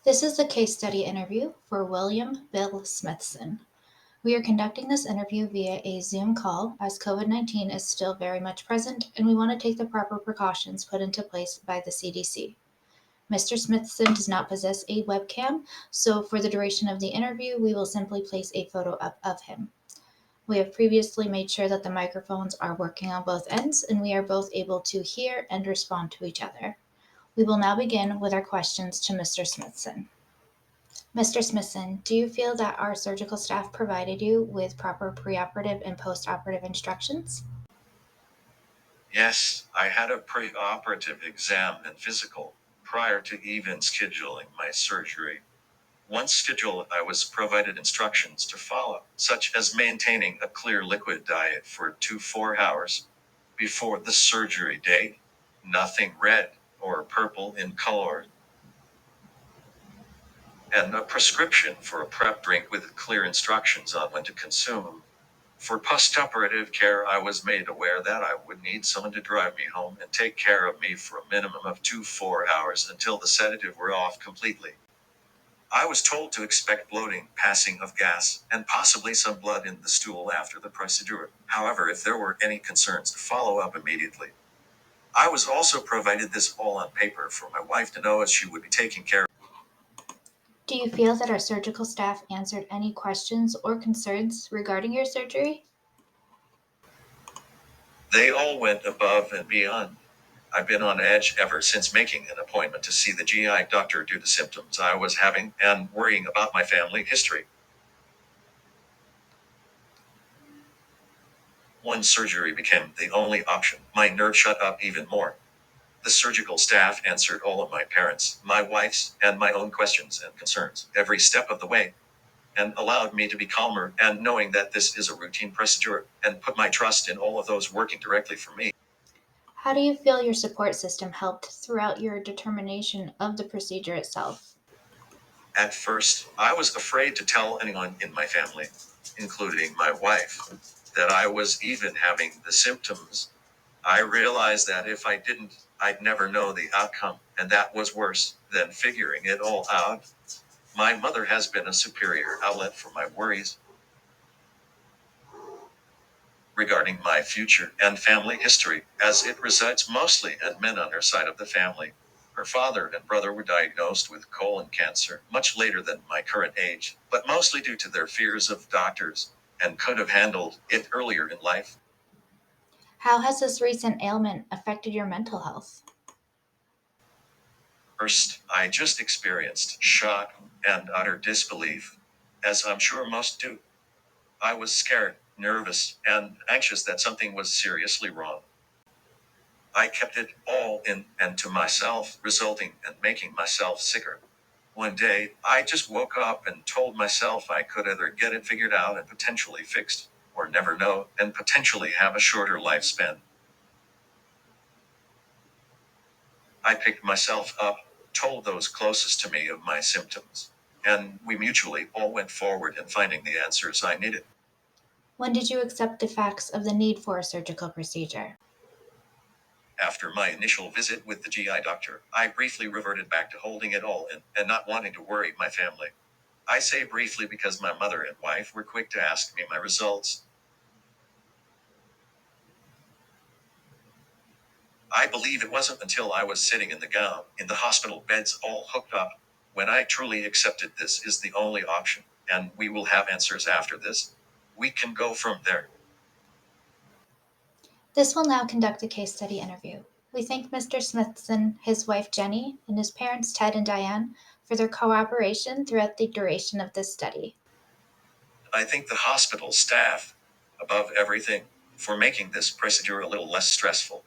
This is a case study interview for William Bill Smithson. We are conducting this interview via a Zoom call as COVID 19 is still very much present and we want to take the proper precautions put into place by the CDC. Mr. Smithson does not possess a webcam, so for the duration of the interview, we will simply place a photo up of him. We have previously made sure that the microphones are working on both ends and we are both able to hear and respond to each other. We will now begin with our questions to Mr. Smithson. Mr. Smithson, do you feel that our surgical staff provided you with proper preoperative and postoperative instructions? Yes, I had a pre-operative exam and physical prior to even scheduling my surgery. Once scheduled, I was provided instructions to follow, such as maintaining a clear liquid diet for 4 hours before the surgery date, nothing red or purple in color, and a prescription for a prep drink with clear instructions on when to consume. For postoperative care, I was made aware that I would need someone to drive me home and take care of me for a minimum of 4 hours until the sedative were off completely. I was told to expect bloating, passing of gas, and possibly some blood in the stool after the procedure. However, if there were any concerns, to follow up immediately. I was also provided this all on paper for my wife to know as she would be taking care. Do you feel that our surgical staff answered any questions or concerns regarding your surgery? They all went above and beyond. I've been on edge ever since making an appointment to see the GI doctor due to symptoms I was having and worrying about my family history. One surgery became the only option. My nerve shut up even more. The surgical staff answered all of my parents', my wife's, and my own questions and concerns every step of the way, and allowed me to be calmer and knowing that this is a routine procedure and put my trust in all of those working directly for me. How do you feel your support system helped throughout your determination of the procedure itself? At first, I was afraid to tell anyone in my family, including my wife, that I was even having the symptoms. I realized that if I didn't, I'd never know the outcome, and that was worse than figuring it all out. My mother has been a superior outlet for my worries regarding my future and family history, as it resides mostly in men on her side of the family. Her father and brother were diagnosed with colon cancer much later than my current age, but mostly due to their fears of doctors, and could have handled it earlier in life. How has this recent ailment affected your mental health? First, I just experienced shock and utter disbelief, as I'm sure most do. I was scared, nervous, and anxious that something was seriously wrong. I kept it all in and to myself, resulting in making myself sicker. One day, I just woke up and told myself I could either get it figured out and potentially fixed, or never know and potentially have a shorter lifespan. I picked myself up, told those closest to me of my symptoms, and we mutually all went forward in finding the answers I needed. When did you accept the facts of the need for a surgical procedure? After my initial visit with the GI doctor, I briefly reverted back to holding it all in and not wanting to worry my family. I say briefly because my mother and wife were quick to ask me my results. I believe it wasn't until I was sitting in the gown, in the hospital beds all hooked up, when I truly accepted this is the only option, and we will have answers after this. We can go from there. This will now conduct a case study interview. We thank Mr. Smithson, his wife Jenny, and his parents Ted and Diane for their cooperation throughout the duration of this study. I thank the hospital staff, above everything, for making this procedure a little less stressful.